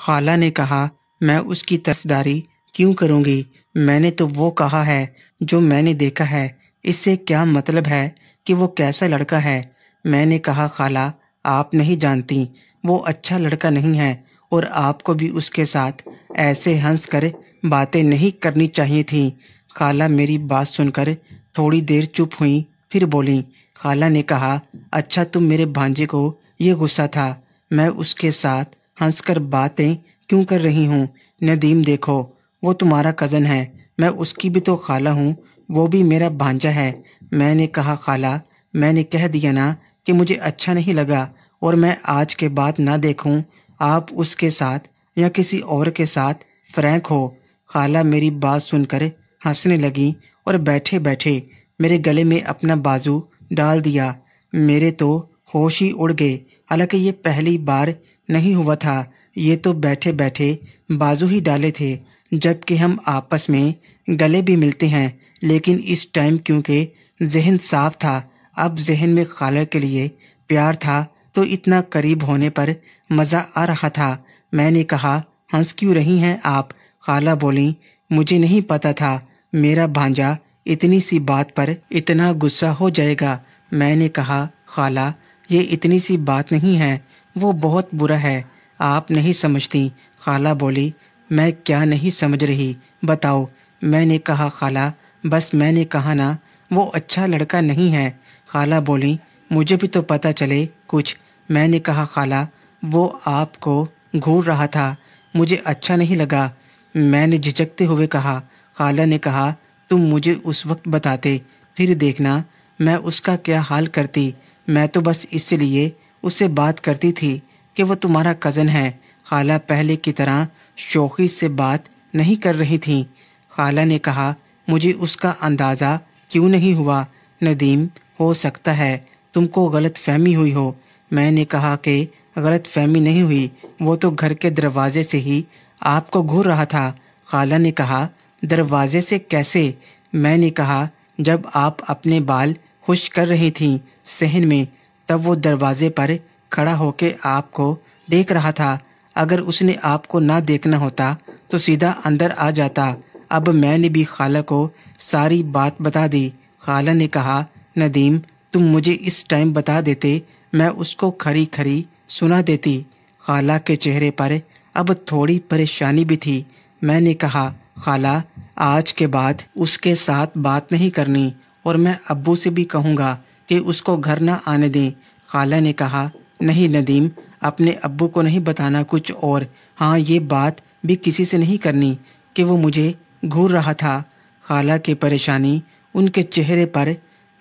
خالہ نے کہا، میں اس کی طرفداری کیوں کروں گی؟ میں نے تو وہ کہا ہے جو میں نے دیکھا ہے، اس سے کیا مطلب ہے کہ وہ کیسا لڑکا ہے؟ میں نے کہا، خالہ آپ نہیں جانتی، وہ اچھا لڑکا نہیں ہے، اور آپ کو بھی اس کے ساتھ ایسے ہنس کر باتیں نہیں کرنی چاہیے تھیں۔ خالہ میری بات سن کر تھوڑی دیر چپ ہوئیں، پھر بولیں۔ خالہ نے کہا، اچھا تم میرے بھانجے کو یہ غصہ تھا، میں اس کے ساتھ ہنس کر باتیں کیوں کر رہی ہوں؟ ندیم دیکھو، وہ تمہارا کزن ہے، میں اس کی بھی تو خالہ ہوں، وہ بھی میرا بھانجا ہے۔ میں نے کہا، خالہ میں نے کہہ دیا نا کہ مجھے اچھا نہیں لگا، اور میں آج کے بعد نہ دیکھوں آپ اس کے ساتھ یا کسی اور کے ساتھ فرینک ہو۔ خالہ میری بات سن کر ہنسنے لگی اور بیٹھے بیٹھے میرے گلے میں اپنا بازو ڈال دیا۔ میرے تو ہوش ہی اڑ گئے، حالانکہ یہ پہلی بار نہیں ہوا تھا، یہ تو بیٹھے بیٹھے بازو ہی ڈالے تھے، جب کہ ہم آپس میں گلے بھی ملتے ہیں، لیکن اس ٹائم کیونکہ ذہن صاف تھا، اب ذہن میں خالہ کے لیے پیار تھا، تو اتنا قریب ہونے پر مزہ آ رہا تھا۔ میں نے کہا، ہنس کیوں رہی ہیں آپ؟ خالہ بولیں، مجھے نہیں پتا تھا میرا بھانجا اتنی سی بات پر اتنا غصہ ہو جائے گا۔ میں نے کہا، خالہ یہ اتنی سی بات نہیں ہے، وہ بہت برا ہے، آپ نہیں سمجھتی۔ خالہ بولی، میں کیا نہیں سمجھ رہی بتاؤ؟ میں نے کہا، خالہ بس میں نے کہا نا وہ اچھا لڑکا نہیں ہے۔ خالہ بولی، مجھے بھی تو پتہ چلے کچھ۔ میں نے کہا، خالہ وہ آپ کو گھور رہا تھا، مجھے اچھا نہیں لگا۔ میں نے جھجکتے ہوئے کہا۔ خالہ نے کہا، تم مجھے اس وقت بتاتے، پھر دیکھنا میں اس کا کیا حال کرتی۔ میں تو بس اس لیے اس سے بات کرتی تھی کہ وہ تمہارا کزن ہے۔ خالہ پہلے کی طرح شوخی سے بات نہیں کر رہی تھیں۔ خالہ نے کہا، مجھے اس کا اندازہ کیوں نہیں ہوا؟ ندیم، ہو سکتا ہے تم کو غلط فہمی ہوئی ہو۔ میں نے کہا کہ غلط فہمی نہیں ہوئی، وہ تو گھر کے دروازے سے ہی آپ کو گھور رہا تھا۔ خالہ نے کہا، دروازے سے کیسے؟ میں نے کہا، جب آپ اپنے بال خشک کر رہی تھیں صحن میں، تب وہ دروازے پر کھڑا ہو کے آپ کو دیکھ رہا تھا۔ اگر اس نے آپ کو نہ دیکھنا ہوتا تو سیدھا اندر آ جاتا۔ اب میں نے بھی خالہ کو ساری بات بتا دی۔ خالہ نے کہا، ندیم تم مجھے اس ٹائم بتا دیتے، میں اس کو کھری کھری سنا دیتی۔ خالہ کے چہرے پر اب تھوڑی پریشانی بھی تھی۔ میں نے کہا، خالہ آج کے بعد اس کے ساتھ بات نہیں کرنی، اور میں ابو سے بھی کہوں گا کہ اس کو گھر نہ آنے دیں۔ خالہ نے کہا، نہیں ندیم، اپنے ابو کو نہیں بتانا کچھ، اور ہاں یہ بات بھی کسی سے نہیں کرنی کہ وہ مجھے گھور رہا تھا۔ خالہ کی پریشانی ان کے چہرے پر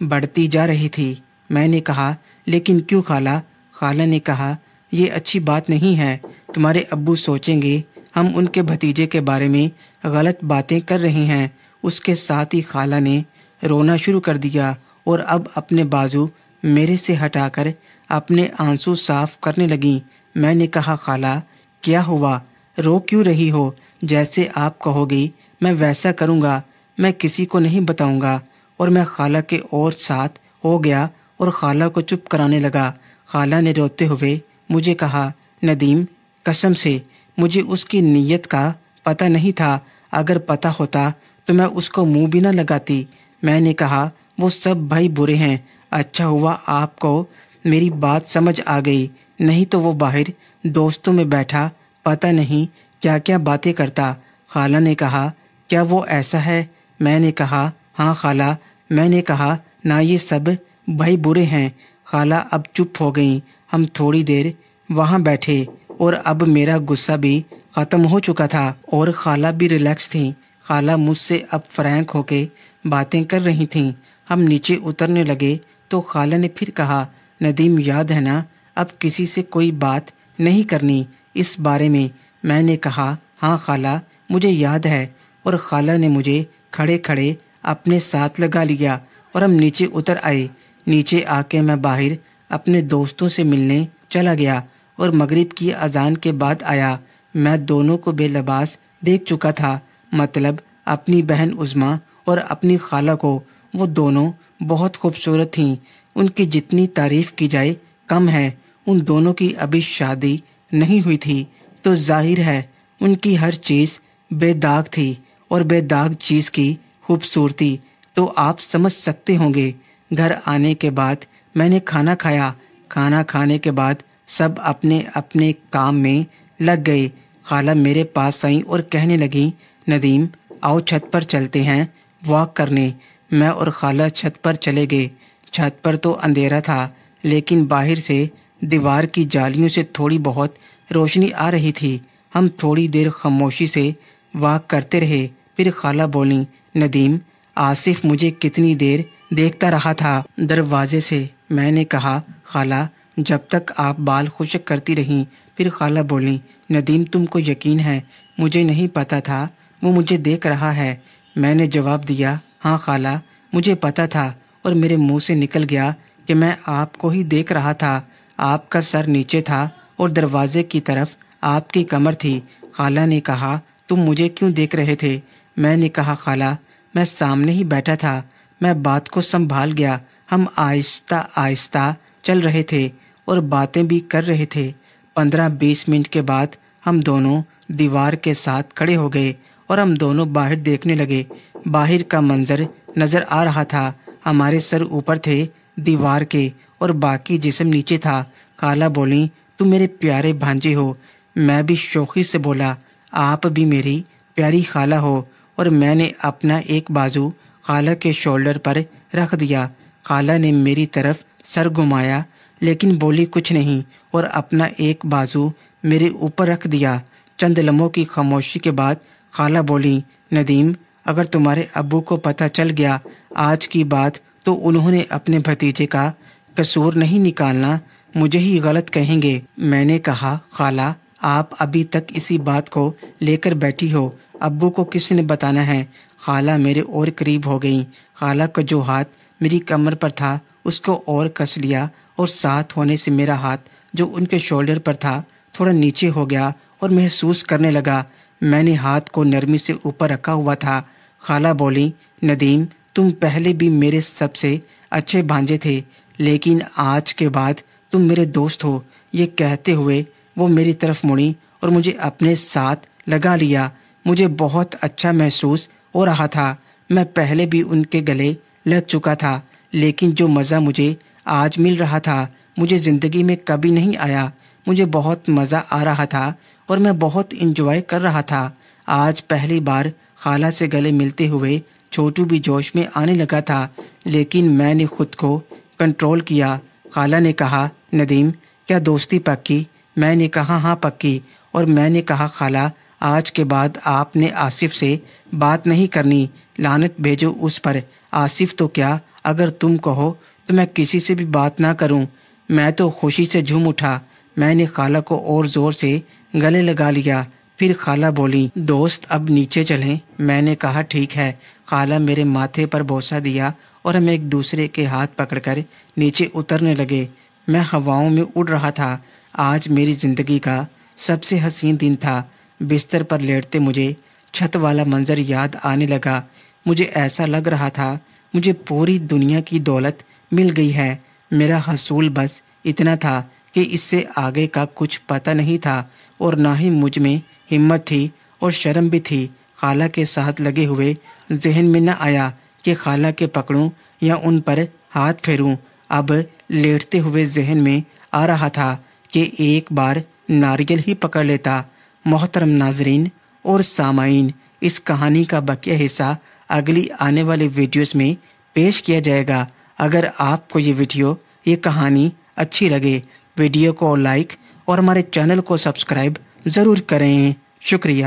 بڑھتی جا رہی تھی۔ میں نے کہا، لیکن کیوں خالہ؟ خالہ نے کہا، یہ اچھی بات نہیں ہے، تمہارے ابو سوچیں گے ہم ان کے بھتیجے کے بارے میں غلط باتیں کر رہے ہیں۔ اس کے ساتھ ہی خالہ نے رونا شروع کر دیا، اور اب اپنے بازو میرے سے ہٹا کر اپنے آنسو صاف کرنے لگیں۔ میں نے کہا، خالہ کیا ہوا؟ رو کیوں رہی ہو؟ جیسے آپ کہو گی میں ویسا کروں گا، میں کسی کو نہیں بتاؤں گا۔ اور میں خالہ کے اور ساتھ ہو گیا اور خالہ کو چپ کرانے لگا۔ خالہ نے روتے ہوئے مجھے کہا، ندیم قسم سے مجھے اس کی نیت کا پتہ نہیں تھا، اگر پتہ ہوتا تو میں اس کو منہ بھی نہ لگاتی۔ میں نے کہا، وہ سب بھائی برے ہیں، اچھا ہوا آپ کو میری بات سمجھ آ گئی، نہیں تو وہ باہر دوستوں میں بیٹھا پتہ نہیں کیا کیا باتیں کرتا۔ خالہ نے کہا، کیا وہ ایسا ہے؟ میں نے کہا، ہاں خالہ۔ میں نے کہا، نہ یہ سب بھائی برے ہیں۔ خالہ اب چپ ہو گئیں۔ ہم تھوڑی دیر وہاں بیٹھے، اور اب میرا غصہ بھی ختم ہو چکا تھا اور خالہ بھی ریلیکس تھیں۔ خالہ مجھ سے اب فرینک ہو کے باتیں کر رہی تھیں۔ ہم نیچے اترنے لگے تو خالہ نے پھر کہا، ندیم یاد ہے نا، اب کسی سے کوئی بات نہیں کرنی اس بارے میں؟ میں نے کہا، ہاں خالہ مجھے یاد ہے، اور خالہ نے مجھے کھڑے کھڑے اپنے ساتھ لگا لیا، اور ہم نیچے اتر آئے۔ نیچے آ کے میں باہر اپنے دوستوں سے ملنے چلا گیا، اور مغرب کی اذان کے بعد آیا۔ میں دونوں کو بے لباس دیکھ چکا تھا، مطلب اپنی بہن عظمیٰ اور اپنی خالہ کو۔ وہ دونوں بہت خوبصورت تھیں، ان کی جتنی تعریف کی جائے کم ہے۔ ان دونوں کی ابھی شادی نہیں ہوئی تھی، تو ظاہر ہے ان کی ہر چیز بے داغ تھی، اور بے داغ چیز کی خوبصورتی تو آپ سمجھ سکتے ہوں گے۔ گھر آنے کے بعد میں نے کھانا کھایا۔ کھانا کھانے کے بعد سب اپنے اپنے کام میں لگ گئے۔ خالہ میرے پاس آئیں اور کہنے لگیں، ندیم آؤ چھت پر چلتے ہیں واک کرنے۔ میں اور خالہ چھت پر چلے گئے۔ چھت پر تو اندھیرا تھا، لیکن باہر سے دیوار کی جالیوں سے تھوڑی بہت روشنی آ رہی تھی۔ ہم تھوڑی دیر خاموشی سے واک کرتے رہے، پھر خالہ بولیں، ندیم آصف مجھے کتنی دیر دیکھتا رہا تھا دروازے سے۔ میں نے کہا، خالہ جب تک آپ بال خشک کرتی رہیں۔ پھر خالہ بولیں، ندیم تم کو یقین ہے مجھے نہیں پتا تھا وہ مجھے دیکھ رہا ہے؟ میں نے جواب دیا، ہاں خالہ مجھے پتا تھا، اور میرے منہ سے نکل گیا کہ میں آپ کو ہی دیکھ رہا تھا۔ آپ کا سر نیچے تھا اور دروازے کی طرف آپ کی کمر تھی۔ خالہ نے کہا، تم مجھے کیوں دیکھ رہے تھے؟ میں نے کہا، خالہ میں سامنے ہی بیٹھا تھا، میں بات کو سنبھال گیا۔ ہم آہستہ آہستہ چل رہے تھے اور باتیں بھی کر رہے تھے۔ 15-20 منٹ کے بعد ہم دونوں دیوار کے ساتھ کھڑے ہو گئے اور ہم دونوں باہر دیکھنے لگے۔ باہر کا منظر نظر آ رہا تھا، ہمارے سر اوپر تھے دیوار کے اور باقی جسم نیچے تھا۔ خالہ بولیں، تم میرے پیارے بھانجے ہو۔ میں بھی شوخی سے بولا، آپ بھی میری پیاری خالہ ہو، اور میں نے اپنا ایک بازو خالہ کے شولڈر پر رکھ دیا۔ خالہ نے میری طرف سر گھمایا لیکن بولی کچھ نہیں، اور اپنا ایک بازو میرے اوپر رکھ دیا۔ چند لمحوں کی خاموشی کے بعد خالہ بولیں، ندیم اگر تمہارے ابو کو پتہ چل گیا آج کی بات تو انہوں نے اپنے بھتیجے کا قصور نہیں نکالنا، مجھے ہی غلط کہیں گے۔ میں نے کہا، خالہ آپ ابھی تک اسی بات کو لے کر بیٹھی ہو، ابو کو کس نے بتانا ہے؟ خالہ میرے اور قریب ہو گئیں۔ خالہ کا جو ہاتھ میری کمر پر تھا اس کو اور کس لیا، اور ساتھ ہونے سے میرا ہاتھ جو ان کے شولڈر پر تھا تھوڑا نیچے ہو گیا اور محسوس کرنے لگا میں نے ہاتھ کو نرمی سے اوپر رکھا ہوا تھا۔ خالہ بولیں، ندیم تم پہلے بھی میرے سب سے اچھے بھانجے تھے، لیکن آج کے بعد تم میرے دوست ہو۔ یہ کہتے ہوئے وہ میری طرف مڑی اور مجھے اپنے ساتھ لگا لیا۔ مجھے بہت اچھا محسوس ہو رہا تھا۔ میں پہلے بھی ان کے گلے لگ چکا تھا، لیکن جو مزہ مجھے آج مل رہا تھا مجھے زندگی میں کبھی نہیں آیا۔ مجھے بہت مزہ آ رہا تھا اور میں بہت انجوائے کر رہا تھا۔ آج پہلی بار خالہ سے گلے ملتے ہوئے چھوٹو بھی جوش میں آنے لگا تھا، لیکن میں نے خود کو کنٹرول کیا۔ خالہ نے کہا، ندیم کیا دوستی پکی؟ میں نے کہا، ہاں پکی۔ اور میں نے کہا، خالہ آج کے بعد آپ نے آصف سے بات نہیں کرنی، لعنت بھیجو اس پر۔ آصف تو کیا، اگر تم کہو تو میں کسی سے بھی بات نہ کروں۔ میں تو خوشی سے جھوم اٹھا۔ میں نے خالہ کو اور زور سے گلے لگا لیا۔ پھر خالہ بولیں، دوست اب نیچے چلیں؟ میں نے کہا، ٹھیک ہے۔ خالہ میرے ماتھے پر بوسہ دیا اور ہم ایک دوسرے کے ہاتھ پکڑ کر نیچے اترنے لگے۔ میں ہواؤں میں اڑ رہا تھا۔ آج میری زندگی کا سب سے حسین دن تھا۔ بستر پر لیٹتے مجھے چھت والا منظر یاد آنے لگا۔ مجھے ایسا لگ رہا تھا مجھے پوری دنیا کی دولت مل گئی ہے۔ میرا حصول بس اتنا تھا کہ اس سے آگے کا کچھ پتہ نہیں تھا، اور نہ ہی مجھ میں ہمت تھی اور شرم بھی تھی۔ خالہ کے ساتھ لگے ہوئے ذہن میں نہ آیا کہ خالہ کے پکڑوں یا ان پر ہاتھ پھیروں۔ اب لیٹتے ہوئے ذہن میں آ رہا تھا کہ ایک بار ناریل ہی پکڑ لیتا۔ محترم ناظرین اور سامعین، اس کہانی کا بقیہ حصہ اگلی آنے والے ویڈیوز میں پیش کیا جائے گا۔ اگر آپ کو یہ کہانی اچھی لگے، ویڈیو کو لائک اور ہمارے چینل کو سبسکرائب ضرور کریں۔ شکریہ۔